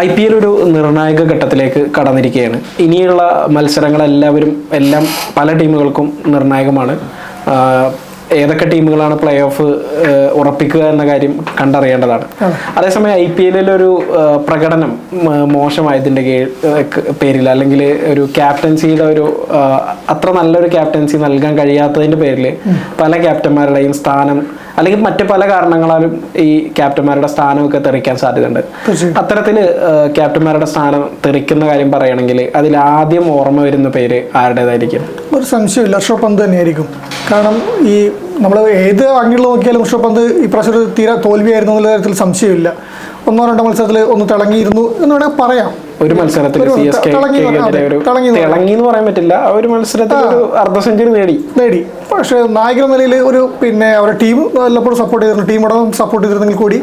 IPL ഒരു നിർണായക ഘട്ടത്തിലേക്ക് കടന്നിരിക്കുകയാണ്. ഇനിയുള്ള എല്ലാം പല ടീമുകൾക്കും നിർണായകമാണ്. ഏതൊക്കെ ടീമുകളാണ് പ്ലേ ഓഫ് ഉറപ്പിക്കുക എന്ന കാര്യം കണ്ടറിയേണ്ടതാണ്. അതേസമയം IPL ഒരു പ്രകടനം മോശമായതിൻ്റെ പേരിൽ അല്ലെങ്കിൽ ഒരു ക്യാപ്റ്റൻസിയുടെ അത്ര നല്ലൊരു ക്യാപ്റ്റൻസി നൽകാൻ കഴിയാത്തതിൻ്റെ പേരിൽ പല ക്യാപ്റ്റന്മാരുടെയും സ്ഥാനം അല്ലെങ്കിൽ മറ്റ് പല കാരണങ്ങളാലും ഈ ക്യാപ്റ്റന്മാരുടെ സ്ഥാനമൊക്കെ തെറിക്കാൻ സാധ്യതയുണ്ട്. അത്തരത്തിൽ ക്യാപ്റ്റന്മാരുടെ സ്ഥാനം തെറിക്കുന്ന കാര്യം പറയുകയാണെങ്കിൽ അതിൽ ആദ്യം ഓർമ്മ വരുന്ന പേര് ആരുടേതായിരിക്കും? ഒരു സംശയമില്ല, ഋഷഭ് പന്ത് തന്നെയായിരിക്കും. കാരണം ഈ നമ്മൾ ഏത് ആംഗിളിൽ നോക്കിയാലും ഋഷഭ് പന്ത് ഇപ്രാവശ്യം ഒരു തീരെ തോൽവിയായിരുന്നു എന്നുള്ള കാര്യത്തിൽ സംശയമില്ല. 1-2 മത്സരത്തിൽ ഒന്ന് തിളങ്ങിയിരുന്നു എന്ന് വേണമെങ്കിൽ പറയാം. ഒരു മത്സരത്തിൽ തിളങ്ങി എന്ന് പറയാൻ പറ്റില്ല, ഒരു മത്സരത്തിൽ ഒരു അർദ്ധ സെഞ്ചുറി നേടി. പക്ഷേ നായകൻ നിലയിൽ അവരുടെ ടീം വല്ലപ്പോഴും സപ്പോർട്ട് ചെയ്തിരുന്നു, ടീം ഉടമ സപ്പോർട്ട് ചെയ്തിരുന്നെങ്കിൽ കൂടി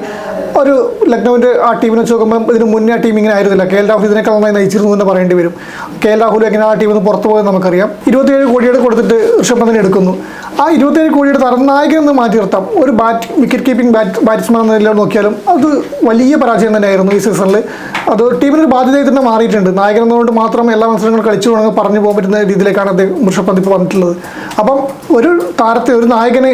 ഒരു ലക്നൌവിൻ്റെ ആ ടീമിനെ വെച്ച് നോക്കുമ്പോൾ ഇതിന് മുന്നേ ആ ടീം ഇങ്ങനെ ആയിരുന്നില്ല. KL രാഹുൽ ഇതിനേക്കാൾ നന്നായി നയിച്ചിരുന്നു എന്ന് പറയേണ്ടി വരും. KL രാഹുൽ എങ്ങനെ ആ ടീമിൽ നിന്ന് പുറത്തു പോയത് നമുക്കറിയാം. 27 കോടിയുടെ കൊടുത്തിട്ട് ഋഷഭ് പന്തിനെ എടുക്കുന്നു. ആ 27 കോടിയുടെ നായകൻ എന്ന് മാറ്റി നിർത്താം. ഒരു വിക്കറ്റ് കീപ്പിംഗ് ബാറ്റ്സ്മാൻ എന്ന നിലയിൽ നോക്കിയാലും അത് വലിയ പരാജയം തന്നെയായിരുന്നു ഈ സീസണിൽ. അത് ടീമിനൊരു ബാധ്യതയായി തന്നെ മാറിയിട്ടുണ്ട്. നായകൻ എന്നതുകൊണ്ട് മാത്രം എല്ലാ മത്സരങ്ങളും കളിച്ചു പോകണമെന്ന് പറഞ്ഞു പോകാൻ പറ്റുന്ന രീതിയിലേക്കാണ് അദ്ദേഹം ഋഷഭ് പന്ത് ഇപ്പോൾ വന്നിട്ടുള്ളത്. അപ്പം ഒരു താരത്തെ, ഒരു നായകനെ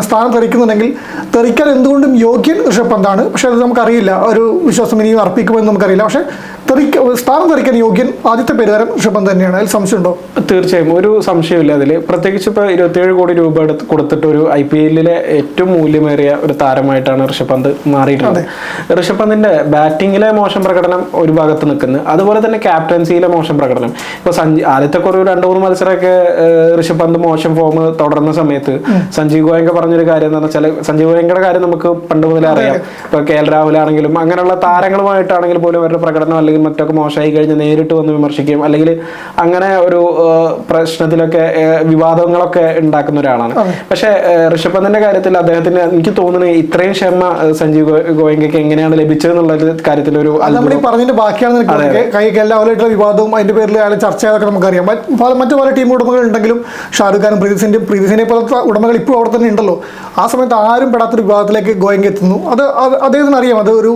സ്ഥാനം തെറിക്കുന്നുണ്ടെങ്കിൽ തെറിക്കാൻ എന്തുകൊണ്ടും യോഗ്യൻ ഋഷഭ് പന്താണ്. പക്ഷെ അത് നമുക്കറിയില്ല, ഒരു വിശ്വാസം ഇനിയും അർപ്പിക്കുമെന്ന് നമുക്കറിയില്ല. പക്ഷെ സ്ഥാനം തെറിക്കാൻ യോഗ്യൻ ആദ്യത്തെ പേരുകാരൻ ഋഷഭ് പന്ത് തന്നെയാണ്. അതിൽ സംശയമുണ്ടോ? തീർച്ചയായും ഒരു സംശയമില്ല അതിൽ. പ്രത്യേകിച്ച് ഇപ്പോൾ 27 കോടി രൂപ കൊടുത്തിട്ട് ഒരു IPL ഏറ്റവും മൂല്യമേറിയ ഒരു താരമായിട്ടാണ് ഋഷഭ് പന്ത് മാറിയിട്ടുള്ളത്. ഋഷഭ് പന്തിന്റെ ബാറ്റിങ്ങിലെ മോശം പ്രകടനം ഒരു ഭാഗത്ത് നിൽക്കുന്നു, അതുപോലെ തന്നെ ക്യാപ്റ്റൻസിയിലെ മോശം പ്രകടനം. ഇപ്പോൾ ആദ്യത്തെ ഒരു 2-3 മത്സരമൊക്കെ ഋഷഭ് പന്ത് മോശം ഫോം തുടർന്ന സമയത്ത് സഞ്ജീവ് ഗോയങ്ക പറഞ്ഞൊരു കാര്യം എന്ന് വെച്ചാൽ, സഞ്ജീവ് ഗോയങ്കയുടെ കാര്യം നമുക്ക് പണ്ട് മുതലേ അറിയാം. ഇപ്പോൾ KL രാഹുൽ ആണെങ്കിലും അങ്ങനെയുള്ള താരങ്ങളുമായിട്ടാണെങ്കിൽ പോലും അവരുടെ പ്രകടനം അല്ലെങ്കിൽ മറ്റൊക്കെ മോശമായി കഴിഞ്ഞ് നേരിട്ട് വന്ന് വിമർശിക്കുകയും അല്ലെങ്കിൽ അങ്ങനെ ഒരു പ്രശ്നത്തിലൊക്കെ വിവാദങ്ങളൊക്കെ ഉണ്ടാക്കുന്ന ഒരാളാണ്. പക്ഷെ ഋഷഭ് പന്തിന്റെ കാര്യത്തിൽ അദ്ദേഹത്തിന് എനിക്ക് തോന്നുന്നത് ഇത്രയും ക്ഷമ സഞ്ജീവ് ഗോയങ്കയ്ക്ക് എങ്ങനെയാണ് ലഭിച്ചതെന്നുള്ള കാര്യത്തിൽ ഒരു പറഞ്ഞതിന്റെ ബാക്കിയാണ് എല്ലാവരുമായിട്ടുള്ള വിവാദവും അതിന്റെ പേരിൽ ചർച്ച ചെയ്തൊക്കെ നമുക്കറിയാം. മറ്റു പല ടീം ഉടമകൾ ഉണ്ടെങ്കിലും ഷാരൂഖ് ഖാനും പ്രീതിസിനെ പോലത്തെ ഉടമകൾ ഇപ്പോൾ അവിടെ തന്നെ ഉണ്ടല്ലോ. ആ സമയത്ത് ആരും പെടാത്തൊരു വിഭാഗത്തിലേക്ക് ഗോയങ്ക എത്തുന്നു. അത് അദ്ദേഹത്തിന് അറിയാം. അത് ഒരു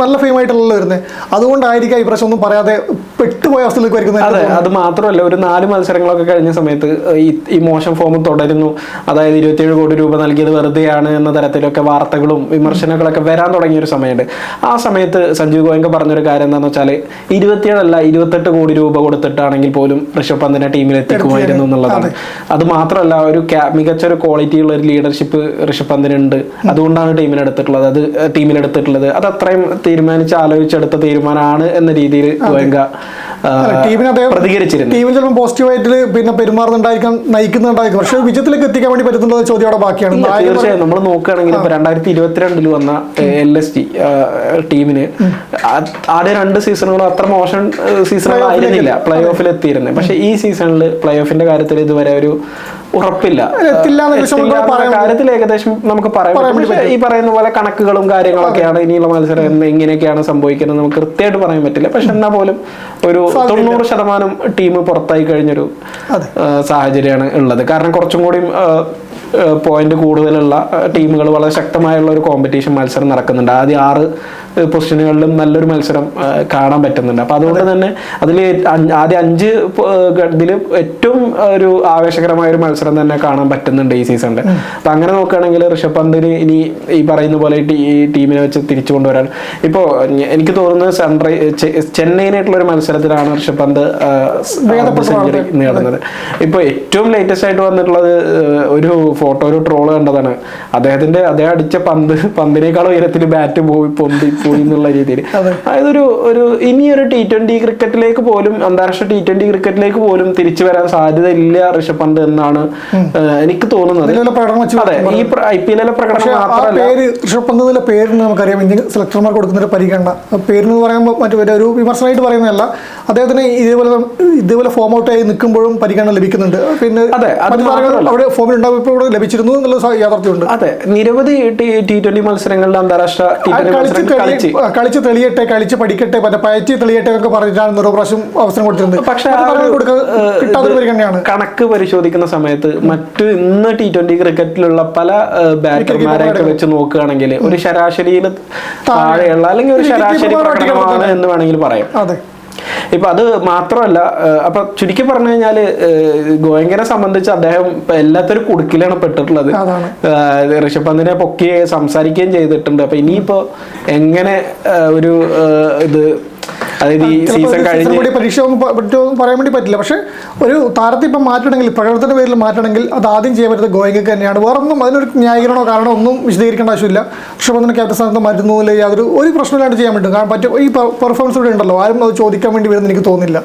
നല്ല ഫെയിമായിട്ടുള്ളല്ലോ വരുന്നത്. അതുകൊണ്ടായിരിക്കും ഈ പ്രശ്നം ഒന്നും പറയാതെ പെട്ടുപോയ അവസ്ഥയിലേക്ക് വരുന്നത്. അതെ, അത് മാത്രമല്ല ഒരു 4 മത്സരങ്ങളൊക്കെ കഴിഞ്ഞ സമയത്ത് ഈ മോശം ഫോം തുടരുന്നു, അതായത് 27 കോടി രൂപ നൽകിയത് വെറുതെയാണ് എന്ന തരത്തിലൊക്കെ വാർത്തകളും വിമർശനങ്ങളൊക്കെ വരാൻ തുടങ്ങിയ ഒരു സമയമുണ്ട്. ആ സമയത്ത് സഞ്ജീവ് ഗോയങ്ക പറഞ്ഞൊരു കാര്യം എന്താണെന്ന് വെച്ചാൽ 27 അല്ല 28 കോടി രൂപ കൊടുത്തിട്ടാണെങ്കിൽ പോലും ഋഷഭ് പന്തിനെ ടീമിൽ എത്തിക്കുമായിരുന്നു എന്നുള്ളതാണ്. അത് മാത്രമല്ല മികച്ചൊരു ക്വാളിറ്റിയുള്ള ഒരു ലീഡർഷിപ്പ് ഋഷഭ് പന്തിനുണ്ട്. അതുകൊണ്ടാണ് ടീമിലെടുത്തിട്ടുള്ളത്. അത് അത്രയും ആലോചിച്ചെടുത്ത തീരുമാനമാണ് എന്ന രീതിയിൽ ഗോയങ്ക പ്രതികരിച്ചിരുന്നു. ടീമിൽ ചിലപ്പോൾ പോസിറ്റീവായിട്ട് പെരുമാറുന്നുണ്ടായിരിക്കാം, നയിക്കുന്നുണ്ടായിരിക്കും. പക്ഷെ വിജയത്തിലേക്ക് എത്തിക്കാൻ വേണ്ടി പറ്റുന്നുള്ള ചോദ്യം അവിടെ ബാക്കിയാണ്. തീർച്ചയായും നമ്മൾ നോക്കുകയാണെങ്കിൽ ഇപ്പൊ 2022 വന്ന LSG ടീമിന് ആദ്യ 2 സീസണുകളും അത്ര മോശം സീസണുകളായിരുന്നില്ല, പ്ലേ ഓഫിൽ എത്തിയിരുന്നത്. പക്ഷെ ഈ സീസണിൽ പ്ലേ ഓഫിന്റെ കാര്യത്തിൽ ഇതുവരെ ഒരു ഉറപ്പില്ല കാര്യത്തിൽ ഏകദേശം നമുക്ക് പറയാം. പക്ഷേ ഈ പറയുന്ന പോലെ കണക്കുകളും കാര്യങ്ങളൊക്കെയാണ് ഇനിയുള്ള മത്സരം എങ്ങനെയൊക്കെയാണ് സംഭവിക്കുന്നത് നമുക്ക് കൃത്യമായിട്ട് പറയാൻ പറ്റില്ല. പക്ഷെ എന്നാൽ പോലും ഒരു 90% ടീം പുറത്തായി കഴിഞ്ഞൊരു സാഹചര്യമാണ് ഉള്ളത്. കാരണം കുറച്ചും കൂടി പോയിന്റ് കൂടുതലുള്ള ടീമുകൾ, വളരെ ശക്തമായുള്ള ഒരു കോമ്പറ്റീഷൻ മത്സരം നടക്കുന്നുണ്ട്. ആദ്യം 6 പൊസിഷനുകളിലും നല്ലൊരു മത്സരം കാണാൻ പറ്റുന്നുണ്ട്. അപ്പൊ അതുകൊണ്ട് തന്നെ അതിൽ ആദ്യം 5 ഇതിൽ ഏറ്റവും ഒരു ആവേശകരമായ ഒരു മത്സരം തന്നെ കാണാൻ പറ്റുന്നുണ്ട് ഈ സീസണിൽ. അപ്പൊ അങ്ങനെ നോക്കുകയാണെങ്കിൽ ഋഷഭ് പന്തിന് ഇനി ഈ പറയുന്ന പോലെ ഈ ടീമിനെ വെച്ച് തിരിച്ചു കൊണ്ടുവരാൻ ഇപ്പോ എനിക്ക് തോന്നുന്നത് ചെന്നൈനായിട്ടുള്ള ഒരു മത്സരത്തിലാണ് ഋഷഭ് പന്ത് സെഞ്ചുറി നേടുന്നത്. ഇപ്പൊ ഏറ്റവും ലേറ്റസ്റ്റ് ആയിട്ട് വന്നിട്ടുള്ളത് ഒരു ഫോട്ടോ, ഒരു ട്രോള് കണ്ടതാണ്. അദ്ദേഹം അടിച്ച പന്തിനേക്കാൾ ഉയരത്തിൽ ബാറ്റ് പോയി എന്നുള്ള രീതിയിൽ. അതായത് ഒരു ഇനിയൊരു T20 ക്രിക്കറ്റിലേക്ക് പോലും, അന്താരാഷ്ട്ര T20 ക്രിക്കറ്റിലേക്ക് പോലും തിരിച്ചു വരാൻ സാധ്യത ഇല്ല ഋഷഭ് പന്ത് എന്നാണ് എനിക്ക് തോന്നുന്നത്. അതെ, ഈ IPL പ്രകടനം മാത്രമല്ല, ഋഷഭ് പന്ത് എന്നുള്ള പേരിന് നമുക്കറിയാം ഇന്ത്യൻ സെലക്ടർമാർ കൊടുക്കുന്ന ഒരു പരിഗണന. പേരെന്ന് പറയുമ്പോൾ മറ്റൊരു വിമർശനമായിട്ട് പറയുന്നതല്ല, അദ്ദേഹത്തിന് ഇതേപോലെ ഫോം ഔട്ടായി നിൽക്കുമ്പോഴും പരിഗണന ലഭിക്കുന്നുണ്ട്. പിന്നെ അവിടെ ഫോമിൽ ഉണ്ടാകുമ്പോൾ ലഭിച്ചിരുന്നു എന്നുള്ള യാഥാർത്ഥ്യമുണ്ട്. അതെ, നിരവധി T20 മത്സരങ്ങളിൽ, അന്താരാഷ്ട്ര T20 കളിച്ച് തെളിയട്ടെ, കളിച്ച് പഠിക്കട്ടെ, മറ്റേ പയറ്റി തെളിയട്ടെ എന്നൊക്കെ പറഞ്ഞിട്ടാണ് ഓരോ പ്രാവശ്യം അവസരം കൊടുത്തിട്ടുണ്ട്. പക്ഷെ കിട്ടാത്തൊരു പരിഗണനയാണ്. കണക്ക് പരിശോധിക്കുന്ന സമയത്ത് മറ്റ് ഇന്ന് T20 ക്രിക്കറ്റിലുള്ള പല ബാറ്റർമാരെയൊക്കെ വെച്ച് നോക്കുകയാണെങ്കിൽ ഒരു ശരാശരിയിൽ താഴെയുള്ള അല്ലെങ്കിൽ ഒരു ശരാശരി പ്രകടനമാണ് എന്ന് വേണമെങ്കിൽ പറയാം. അതെ. ഇപ്പൊ അത് മാത്രമല്ല, അപ്പൊ ചുരുക്കി പറഞ്ഞു കഴിഞ്ഞാല് ഗോയങ്കനെ സംബന്ധിച്ച് അദ്ദേഹം എല്ലാത്തൊരു കുടുക്കിലാണ് പെട്ടിട്ടുള്ളത്. ഋഷഭ് പന്തിനെ പൊക്കി സംസാരിക്കുകയും ചെയ്തിട്ടുണ്ട്. അപ്പൊ ഇനിയിപ്പോ എങ്ങനെ ഒരു ഇത്, അതായത് ഈ സീസൺ കഴിഞ്ഞ് പരീക്ഷ പറയാൻ വേണ്ടി പറ്റില്ല. പക്ഷെ ഒരു താരത്തെ ഇപ്പം മാറ്റണമെങ്കിൽ, പ്രകടനത്തിന്റെ പേരിൽ മാറ്റണമെങ്കിൽ അത് ആദ്യം ചെയ്യാൻ പറ്റുന്നത് ഗോയങ്കക്ക് തന്നെയാണ്. വേറൊന്നും അതിനൊരു ന്യായീകരണോ കാരണോ ഒന്നും വിശദീകരിക്കേണ്ട ആവശ്യമില്ല. ഋഷഭ് പന്തിനെ ക്യാപ്റ്റൻ സ്ഥാനത്ത് മാറ്റുന്നതിൽ യാതൊരു പ്രശ്നമില്ലാണ്ട് ചെയ്യാൻ പറ്റും. കാരണം പറ്റും ഈ പെർഫോമൻസ് ഇവിടെ ഉണ്ടല്ലോ, ആരും അത് ചോദിക്കാൻ വേണ്ടി വരുന്ന എനിക്ക് തോന്നുന്നില്ല.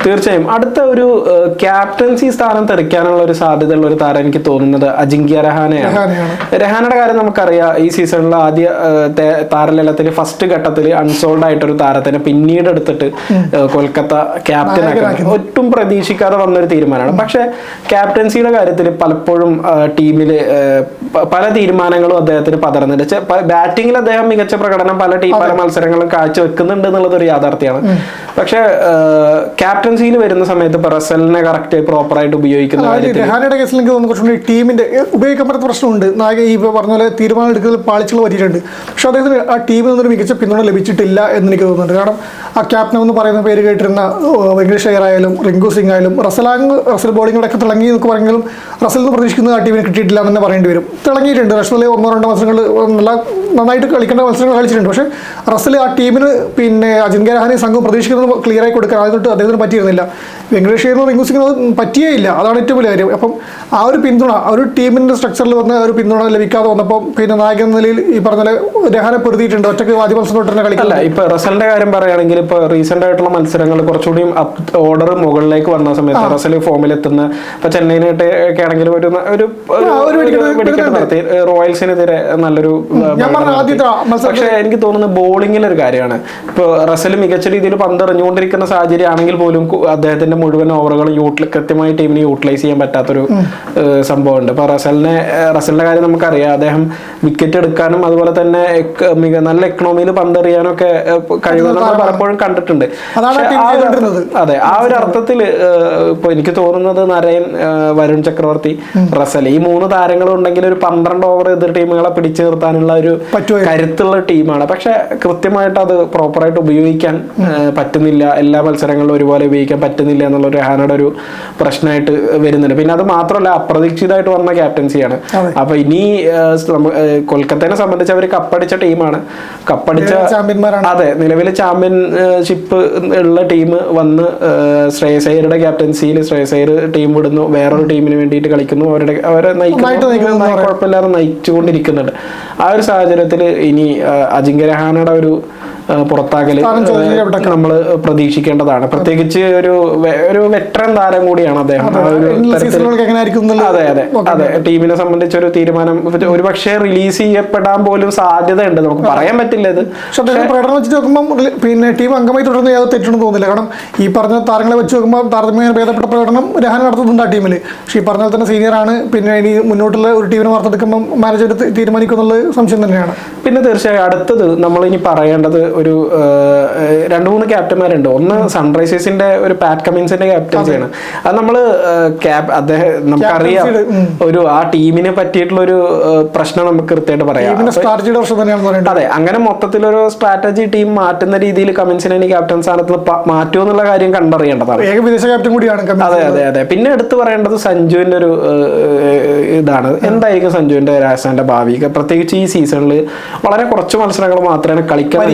തീർച്ചയായും അടുത്ത ഒരു ക്യാപ്റ്റൻസി സ്ഥാനം തെറിക്കാനുള്ള ഒരു സാധ്യതയുള്ള ഒരു താരം എനിക്ക് തോന്നുന്നത് അജിങ്ക്യ രഹാനെയാണ്. രഹാനയുടെ കാര്യം നമുക്കറിയാം. ഈ സീസണിൽ ആദ്യ താരലേലത്തിൽ ഫസ്റ്റ് ഘട്ടത്തിൽ അൺസോൾഡ് ആയിട്ടൊരു താരത്തിനെ പിന്നീട് എടുത്തിട്ട് കൊൽക്കത്ത ക്യാപ്റ്റൻ ആക്കി ഒട്ടും പ്രതീക്ഷിക്കാതെ വന്നൊരു തീരുമാനമാണ്. പക്ഷെ ക്യാപ്റ്റൻസിയുടെ കാര്യത്തിൽ പലപ്പോഴും ടീമിൽ പല തീരുമാനങ്ങളും അദ്ദേഹത്തിന് പതർന്നിട്ട്, ബാറ്റിംഗിൽ അദ്ദേഹം മികച്ച പ്രകടനം പല മത്സരങ്ങളും കാഴ്ചവെക്കുന്നുണ്ട് എന്നുള്ളത് ഒരു യാഥാർത്ഥ്യമാണ്. പക്ഷെ ക്യാപ്റ്റൻസിയിൽ വരുന്ന സമയത്ത് ഇപ്പൊ റസലിനെ കറക്റ്റ് പ്രോപ്പറായിട്ട് ഉപയോഗിക്കുന്ന ടീമിന്റെ ഉപയോഗിക്കാൻ പറ്റുന്ന പ്രശ്നമുണ്ട്. നായക ഈ പറഞ്ഞ പോലെ തീരുമാനം എടുക്കുന്നതിൽ പാളിച്ചുകൾ പറ്റിയിട്ടുണ്ട്. പക്ഷെ അദ്ദേഹത്തിന് ആ ടീമിൽ നിന്നൊരു മികച്ച പിന്തുണ ലഭിച്ചിട്ടില്ല എന്ന് എനിക്ക് തോന്നുന്നുണ്ട്. കാരണം ആ ക്യാപ്റ്റൻ എന്ന് പറയുന്ന പേര് കേട്ടിരുന്ന വെങ്കടേഷ് അയ്യർ ആയാലും റിങ്കു സിംഗ് ആയാലും റസൽ ബോളിങ്ങിലൊക്കെ തിളങ്ങി എന്നൊക്കെ പറഞ്ഞെങ്കിലും റസൽ എന്ന് പ്രതീക്ഷിക്കുന്നത് ആ ടീമിന് കിട്ടിയിട്ടില്ല എന്ന് തന്നെ പറയേണ്ടി വരും. തിളങ്ങിയിട്ടുണ്ട്. റസൽ 1-2 മത്സരങ്ങൾ നല്ല നന്നായിട്ട് കളിക്കേണ്ട മത്സരങ്ങൾ കളിച്ചിട്ടുണ്ട്. പക്ഷേ റസൽ ആ ടീമിന് പിന്നെ അജിങ്ക്യ രഹാനെ സംഘം പ്രതീക്ഷിക്കുന്നത് ക്ലിയർ ആയി കൊടുക്കാൻ അതിനോട്ട് അദ്ദേഹത്തിന് പറ്റിയിരുന്നില്ല. വെങ്കടേഷ് അയ്യറിനും റിങ്കു സിംഗിനും പറ്റിയേ ഇല്ല. അതാണ് ഏറ്റവും വലിയ കാര്യം. അപ്പം ആ ഒരു പിന്തുണ, ആ ഒരു ടീമിന്റെ സ്ട്രക്ചറിൽ വന്ന ഒരു പിന്തുണ ലഭിക്കാതെ വന്നപ്പോൾ പിന്നെ നായകൻ എന്ന നിലയിൽ ഈ പറഞ്ഞ രഹാനെ പൊരുതിയിട്ടുണ്ട്. ഒറ്റയ്ക്ക് ആദ്യ മത്സരം തന്നെ കളിക്കില്ല. ഇപ്പൊ റസലിന്റെ കാര്യം പറയുകയാണെങ്കിൽ ഇപ്പൊ റീസെന്റ് ആയിട്ടുള്ള മത്സരങ്ങൾ കുറച്ചുകൂടി ഓർഡർ മുകളിലേക്ക് വന്ന സമയത്ത് റസൽ ഫോമിലെത്തുന്ന, ഇപ്പൊ ചെന്നൈനായിട്ട് ഒക്കെ ആണെങ്കിലും ഒരു വെടിക്കെട്ട് നടത്തി റോയൽസിനെതിരെ നല്ലൊരു. പക്ഷെ എനിക്ക് തോന്നുന്നത് ബോളിങ്ങിലൊരു കാര്യമാണ്. ഇപ്പൊ റസൽ മികച്ച രീതിയിൽ പന്തെറിഞ്ഞുകൊണ്ടിരിക്കുന്ന സാഹചര്യം ആണെങ്കിൽ പോലും അദ്ദേഹത്തിന്റെ മുഴുവൻ ഓവറുകളും കൃത്യമായി ടീമിന് യൂട്ടിലൈസ് ചെയ്യാൻ പറ്റാത്തൊരു സംഭവമുണ്ട്. ഇപ്പൊ റസലിന്റെ കാര്യം നമുക്കറിയാം. അദ്ദേഹം വിക്കറ്റ് എടുക്കാനും അതുപോലെ തന്നെ നല്ല എക്കണോമിയിൽ പന്തെറിയാനും ഒക്കെ കഴിവുകൾ പലപ്പോഴും കണ്ടിട്ടുണ്ട്. അതെ, ആ ഒരു അർത്ഥത്തിൽ ഇപ്പൊ എനിക്ക് തോന്നുന്നത് നരയൻ, വരുൺ ചക്രവർത്തി, റസൽ ഈ 3 താരങ്ങളും ഉണ്ടെങ്കിൽ ഒരു 12 ഓവർ എതിർ ടീമുകളെ പിടിച്ചു നിർത്താനുള്ള ഒരു കരുത്തുള്ള ടീമാണ്. പക്ഷെ കൃത്യമായിട്ട് അത് പ്രോപ്പറായിട്ട് ഉപയോഗിക്കാൻ പറ്റുന്നില്ല. എല്ലാ മത്സരങ്ങളിലും ഒരുപോലെ ഉപയോഗിക്കാൻ പറ്റുന്നില്ല എന്നുള്ള രഹാനയുടെ ഒരു പ്രശ്നമായിട്ട് വരുന്നുണ്ട്. പിന്നെ അത് മാത്രമല്ല, അപ്രതീക്ഷിതമായിട്ട് വന്ന ക്യാപ്റ്റൻസിയാണ്. അപ്പൊ ഇനി കൊൽക്കത്തനെ സംബന്ധിച്ച് അവർ കപ്പടിച്ച ടീമാണ്, കപ്പടിച്ച അതെ നിലവിലെ ചാമ്പ്യൻഷിപ്പ് ഉള്ള ടീം വന്ന് ശ്രേയസ് അയ്യരുടെ ക്യാപ്റ്റൻസിയിൽ ശ്രേയസ് അയ്യർ ടീം വിടുന്നു, വേറൊരു ടീമിന് വേണ്ടിയിട്ട് കളിക്കുന്നു, അവരെ നയിക്കുന്നു, കുഴപ്പമില്ലാതെ നയിച്ചുകൊണ്ടിരിക്കുന്നുണ്ട്. ആ ഒരു സാഹചര്യത്തിൽ ഇനി അജിങ്ക്യ രഹാനയുടെ ഒരു പുറത്താകല് നമ്മൾ പ്രതീക്ഷിക്കേണ്ടതാണ്. പ്രത്യേകിച്ച് ഒരു വെറ്ററൻ താരം കൂടിയാണ് അദ്ദേഹം. അതെ അതെ അതെ ടീമിനെ സംബന്ധിച്ച് ഒരു തീരുമാനം ഒരു പക്ഷേ റിലീസ് ചെയ്യപ്പെടാൻ പോലും സാധ്യതയുണ്ട്. നമുക്ക് പറയാൻ പറ്റില്ല ഇത്. പ്രകടനം വെച്ച് നോക്കുമ്പോൾ പിന്നെ ടീം അംഗമായി തുടർന്ന് യാതൊരു തെറ്റൊന്നും തോന്നില്ല. കാരണം ഈ പറഞ്ഞ താരങ്ങളെ വെച്ച് നോക്കുമ്പോൾ താരതമ്യേന ഭേദപ്പെട്ട പ്രകടനം രഹാൻ നടത്തുന്നുണ്ട് ആ ടീമിൽ. പക്ഷേ ഈ പറഞ്ഞ തന്നെ സീനിയറാണ്. പിന്നെ ഇനി മുന്നോട്ടുള്ള ഒരു ടീമിനെ വാർത്തെടുക്കുമ്പോൾ മാനേജർ തീരുമാനിക്കുന്നുള്ളത് സംശയം തന്നെയാണ്. പിന്നെ തീർച്ചയായും അടുത്തത് നമ്മളിനി പറയേണ്ടത് ഒരു 2-3 ക്യാപ്റ്റന്മാരുണ്ട്. ഒന്ന് സൺറൈസേഴ്സിന്റെ ഒരു പാറ്റ് കമിൻസിന്റെ ക്യാപ്റ്റൻസിയാണ്. അത് നമ്മള് അദ്ദേഹം നമുക്കറിയാം ഒരു ആ ടീമിനെ പറ്റിയിട്ടുള്ള ഒരു പ്രശ്നം നമുക്ക് കൃത്യമായിട്ട് പറയാം. അതെ, അങ്ങനെ മൊത്തത്തിലൊരു സ്ട്രാറ്റജി ടീം മാറ്റുന്ന രീതിയിൽ കമിൻസിനെ ക്യാപ്റ്റൻ സ്ഥാനത്ത് മാറ്റുമോ എന്നുള്ള കാര്യം കണ്ടറിയേണ്ടതാണ്. അതെ അതെ അതെ. പിന്നെ എടുത്തു പറയേണ്ടത് സഞ്ജുവിന്റെ ഒരു ഇതാണ്. എന്തായിരിക്കും സഞ്ജുവിന്റെ രാജസ്ഥാന്റെ ഭാവി? പ്രത്യേകിച്ച് ഈ സീസണിൽ വളരെ കുറച്ച് മത്സരങ്ങൾ മാത്രമേ കളിക്കാൻ,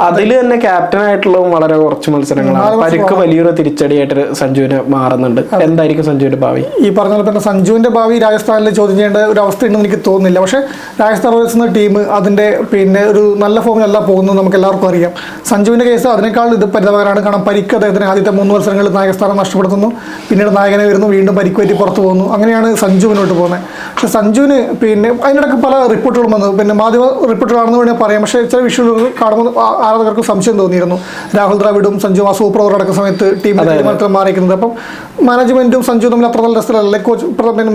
അതിൽ തന്നെ ക്യാപ്റ്റൻ ആയിട്ടുള്ളതും വളരെ കുറച്ച് മത്സരങ്ങളാണ്. പരിക്ക് വലിയൊരു തിരിച്ചടിയായിട്ട് സഞ്ജുവിന് മാറുന്നുണ്ട്. എന്തായിരിക്കും സഞ്ജുവിന്റെ ഭാവി? ഈ പറഞ്ഞ പോലെ തന്നെ സഞ്ജുവിന്റെ ഭാവി രാജസ്ഥാനിൽ ചോദ്യം ചെയ്യേണ്ട ഒരു അവസ്ഥയുണ്ടെന്ന് എനിക്ക് തോന്നുന്നില്ല. പക്ഷേ രാജസ്ഥാൻ റോയൽസ് എന്ന ടീം അതിന്റെ പിന്നെ ഒരു നല്ല ഫോമിലല്ല പോകുന്നത് നമുക്ക് എല്ലാവർക്കും അറിയാം. സഞ്ജുവിന്റെ കേസ് അതിനേക്കാൾ ഇത് പരിതാപകരമാണ്. കാരണം പരിക്ക് അദ്ദേഹത്തിന് ആദ്യത്തെ 3 മത്സരങ്ങളിൽ നായകസ്ഥാനം നഷ്ടപ്പെടുത്തുന്നു, പിന്നീട് നായകനെ വരുന്നു, വീണ്ടും പരിക്ക് പറ്റി പുറത്തു പോകുന്നു. അങ്ങനെയാണ് സഞ്ജു മുന്നോട്ട് പോകുന്നത്. പക്ഷെ സഞ്ജുവിന് പിന്നെ അതിനിടയ്ക്ക് പല റിപ്പോർട്ടുകളും വന്നു. പിന്നെ മാധ്യമ റിപ്പോർട്ടുകളാണെന്ന് വേണമെങ്കിൽ പറയാം. പക്ഷേ ചില വിഷയങ്ങൾ കാണുമ്പോൾ ആരാധകർക്ക് സംശയം തോന്നിയിരുന്നു. രാഹുൽ ദ്രാവിഡും സഞ്ജു ആ സൂപ്പർ ഓവർ അടക്കുന്ന സമയത്ത് ടീമിൽ തീരുമാനത്തിൽ മാറിയിരിക്കുന്നത്. അപ്പം മാനേജ്മെന്റും സഞ്ജു തമ്മിൽ അത്ര നല്ല രസത്തിലല്ല.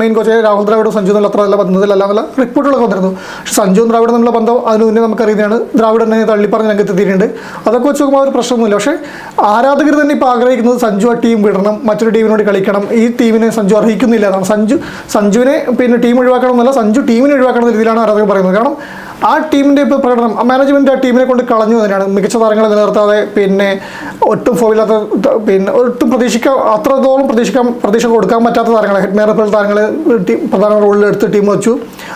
മെയിൻ കോച്ചായ രാഹുൽ ദ്രാവിഡും സഞ്ജു തമ്മിൽ അത്ര നല്ല ബന്ധത്തിലല്ല എന്നുള്ള റിപ്പോർട്ടുകളൊക്കെ വന്നിരുന്നു. പക്ഷേ സഞ്ജുവും ദ്രാവിഡും തമ്മിലുള്ള ബന്ധം അതിന് മുന്നേ നമുക്കറിയുന്നതാണ്. ദ്രാവിഡ് തന്നെ തള്ളിപ്പറഞ്ഞ് രംഗത്തെത്തിയിട്ടുണ്ട്. അതൊക്കെ വെച്ച് നോക്കുമ്പോൾ ഒരു പ്രശ്നമൊന്നുമില്ല. പക്ഷേ ആരാധകർ തന്നെ ഇപ്പോൾ ആഗ്രഹിക്കുന്നത് സഞ്ജു ആ ടീം വിടണം, മറ്റൊരു ടീമിനോട് കളിക്കണം. ഈ ടീമിനെ സഞ്ജു അർഹിക്കുന്നില്ല എന്നാണ്. സഞ്ജുവിനെ പിന്നെ ടീം ഒഴിവാക്കണം എന്നല്ല, സഞ്ജു ടീമിനെ ഒഴിവാക്കണം എന്ന രീതിയിലാണ് ആരാധകർ പറയുന്നത്. കാരണം ആ ടീമിൻ്റെ ഇപ്പോൾ പ്രകടനം മാനേജ്മെൻറ്റ് ആ ടീമിനെ കൊണ്ട് കളഞ്ഞു തന്നെയാണ്. മികച്ച താരങ്ങളെ നിലനിർത്താതെ പിന്നെ ഒട്ടും ഫോമില്ലാത്ത പിന്നെ ഒട്ടും അത്രത്തോളം പ്രതീക്ഷ കൊടുക്കാൻ പറ്റാത്ത താരങ്ങളെ ഹെഡ്മേറൽ താരങ്ങളെ പ്രധാന റോളിൽ എടുത്ത് ടീം വെച്ചു.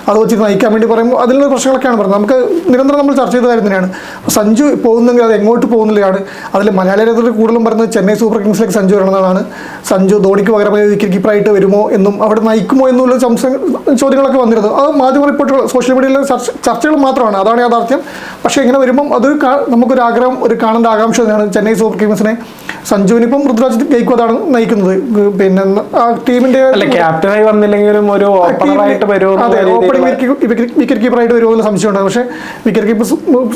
അത് വെച്ച് നയിക്കാൻ വേണ്ടി പറയുമ്പോൾ അതിലുള്ള പ്രശ്നങ്ങളൊക്കെയാണ് പറയുന്നത്. നമുക്ക് നിരന്തരം നമ്മൾ ചർച്ച ചെയ്ത കാര്യം തന്നെയാണ്. സഞ്ജു പോകുന്നെങ്കിൽ അത് എങ്ങോട്ട് പോകുന്നില്ലാണ്. അതിൽ മലയാളികൾ കൂടുതലും പറയുന്നത് ചെന്നൈ സൂപ്പർ കിങ്സിലേക്ക് സഞ്ജു വരണമെന്നാണ്. സഞ്ജു ധോണിക്ക് പകരമായി വിക്കറ്റ് കീപ്പറായിട്ട് വരുമോ എന്നും അവിടെ നയിക്കുമോ എന്നുള്ള ചോദ്യങ്ങളൊക്കെ വന്നിരുന്നു. അത് മാധ്യമ റിപ്പോർട്ടുകൾ സോഷ്യൽ മീഡിയയിലെ ചർച്ചകൾ മാത്രമാണ്. അതാണ് യാഥാർത്ഥ്യം. പക്ഷേ ഇങ്ങനെ വരുമ്പം അതൊരു നമുക്കൊരു ആഗ്രഹം, ഒരു കാണേണ്ട ആകാംക്ഷ തന്നെയാണ്. ചെന്നൈ സൂപ്പർ കിങ്സിനെ സഞ്ജുവിനിപ്പം ഋതുരാജ് ഗെയ്ക്വാദാണ് നയിക്കുന്നത്. പിന്നെ ആ ടീമിന്റെ ക്യാപ്റ്റനായി വന്നില്ലെങ്കിലും ഒരു ഓപ്പണറായിട്ട് ഓപ്പണിംഗ് വിക്കറ്റ് കീപ്പറായിട്ട് വരുമോ എന്നുള്ള സംശയമുണ്ട്. പക്ഷേ വിക്കറ്റ് കീപ്പർ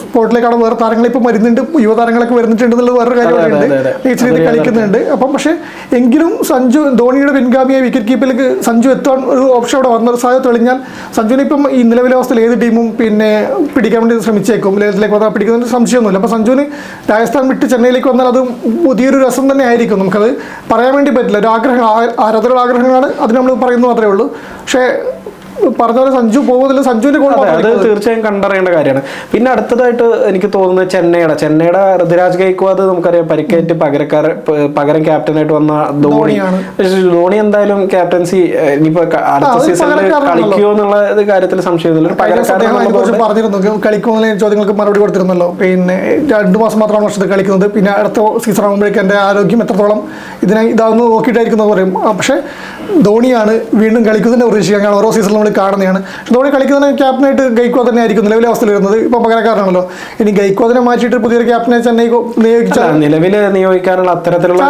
സ്പോട്ടിലേക്കാണ് വേറെ താരങ്ങൾ ഇപ്പം വരുന്നുണ്ട്, യുവതാരങ്ങളൊക്കെ വരുന്നുണ്ട് എന്നുള്ളത് വേറൊരു കാര്യമുണ്ട്. ഈ രീതിയിൽ കളിക്കുന്നുണ്ട്. അപ്പം പക്ഷേ എങ്കിലും സഞ്ജു ധോണിയുടെ പിൻഗാമിയായി വിക്കറ്റ് കീപ്പിലേക്ക് സഞ്ജു എത്താൻ ഒരു ഓപ്ഷൻ അവിടെ വന്നൊരു സാധ്യത തെളിഞ്ഞാൽ സഞ്ജുവിന് ഇപ്പം ഈ നിലവിലെ അവസ്ഥയിൽ ഏത് ടീമും പിന്നെ പിടിക്കാൻ വേണ്ടി ശ്രമിച്ചേക്കും. ലേലത്തിലേക്ക് വന്നാൽ പിടിക്കുന്നതിന് സംശയമൊന്നുമില്ല. അപ്പോൾ സഞ്ജുവിന് രാജസ്ഥാൻ വിട്ട് ചെന്നൈയിലേക്ക് വന്നാൽ അത് പുതിയൊരു രസം തന്നെ ആയിരിക്കും. നമുക്കത് പറയാൻ വേണ്ടി പറ്റില്ല. ഒരു ആഗ്രഹം, ആരാധകരുടെ ആഗ്രഹങ്ങളാണ്, അതിന് നമ്മൾ പറയുന്നത് മാത്രമേ ഉള്ളൂ. പക്ഷേ പറഞ്ഞ പോലെ സഞ്ജു പോകുന്നില്ല. സഞ്ജുവിന്റെ അത് തീർച്ചയായും കണ്ടറിയേണ്ട കാര്യമാണ്. പിന്നെ അടുത്തതായിട്ട് എനിക്ക് തോന്നുന്നത് ചെന്നൈയുടെ ഋതുരാജ് ഗെയ്ക്വാദ് നമുക്കറിയാം പരിക്കേറ്റ് പകരം ക്യാപ്റ്റനായിട്ട് വന്ന ധോണിയാണ്. ധോണി എന്തായാലും ക്യാപ്റ്റൻസി ഇനിയിപ്പോ അടുത്ത സീസണിൽ കളിക്കുമോ എന്നുള്ള കാര്യത്തിൽ സംശയമൊന്നുമില്ല. പറഞ്ഞിരുന്നു കളിക്കുമെന്നുള്ള ചോദ്യങ്ങൾക്ക് മറുപടി കൊടുത്തിരുന്നല്ലോ. പിന്നെ 2 മാസം മാത്രമാണ് വർഷത്തിൽ കളിക്കുന്നത്. പിന്നെ അടുത്ത സീസൺ ആകുമ്പോഴേക്കും എൻ്റെ ആരോഗ്യം എത്രത്തോളം ഇതാവുന്ന നോക്കിയിട്ടായിരിക്കും പറയും. പക്ഷേ ധോണിയാണ് വീണ്ടും കളിക്കുന്നതിന്റെ പ്രതീക്ഷിക്കാൻ ഓരോ സീസണിലും കാണുന്നതാണ്. ധോണി കളിക്കുന്നതിന് ക്യാപ്റ്റനായിട്ട് ഗെയ്ക്വാദ് തന്നെ ആയിരിക്കും നിലവിലെ അവസ്ഥയിൽ വരുന്നത്. ഇപ്പൊ പകരക്കാരനാണല്ലോ. ഇനി ഗെയ്ക്വാദിനെ മാറ്റിയിട്ട് പുതിയൊരു ക്യാപ്റ്റനെ ചെന്നൈ നിയോഗിച്ചാൽ നിലവിൽ നിയോഗിക്കാനുള്ള അത്തരത്തിലുള്ള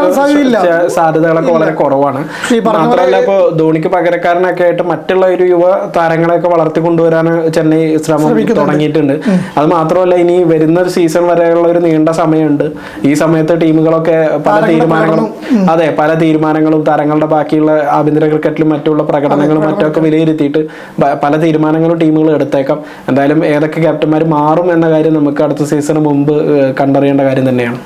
സാധ്യതകളൊക്കെ വളരെ കുറവാണ്. മാത്രമല്ല ഇപ്പോൾ ധോണിക്ക് പകരക്കാരനൊക്കെ ആയിട്ട് മറ്റുള്ള ഒരു യുവ താരങ്ങളെയൊക്കെ വളർത്തിക്കൊണ്ടുവരാൻ ചെന്നൈ ശ്രമം തുടങ്ങിയിട്ടുണ്ട്. അത് മാത്രമല്ല ഇനി വരുന്ന ഒരു സീസൺ വരെയുള്ള ഒരു നീണ്ട സമയമുണ്ട്. ഈ സമയത്ത് ടീമുകളൊക്കെ പല തീരുമാനങ്ങളും താരങ്ങളുടെ ബാക്കിയുള്ള ആഭ്യന്തര ക്രിക്കറ്റിലും മറ്റുള്ള പ്രകടനങ്ങളും മറ്റൊക്കെ വിലയിരുത്തിയിട്ട് പല തീരുമാനങ്ങളും ടീമുകൾ എടുത്തേക്കാം. എന്തായാലും ഏതൊക്കെ ക്യാപ്റ്റന്മാർ മാറും എന്ന കാര്യം നമുക്ക് അടുത്ത സീസണിന് മുമ്പ് കണ്ടറിയേണ്ട കാര്യം തന്നെയാണ്.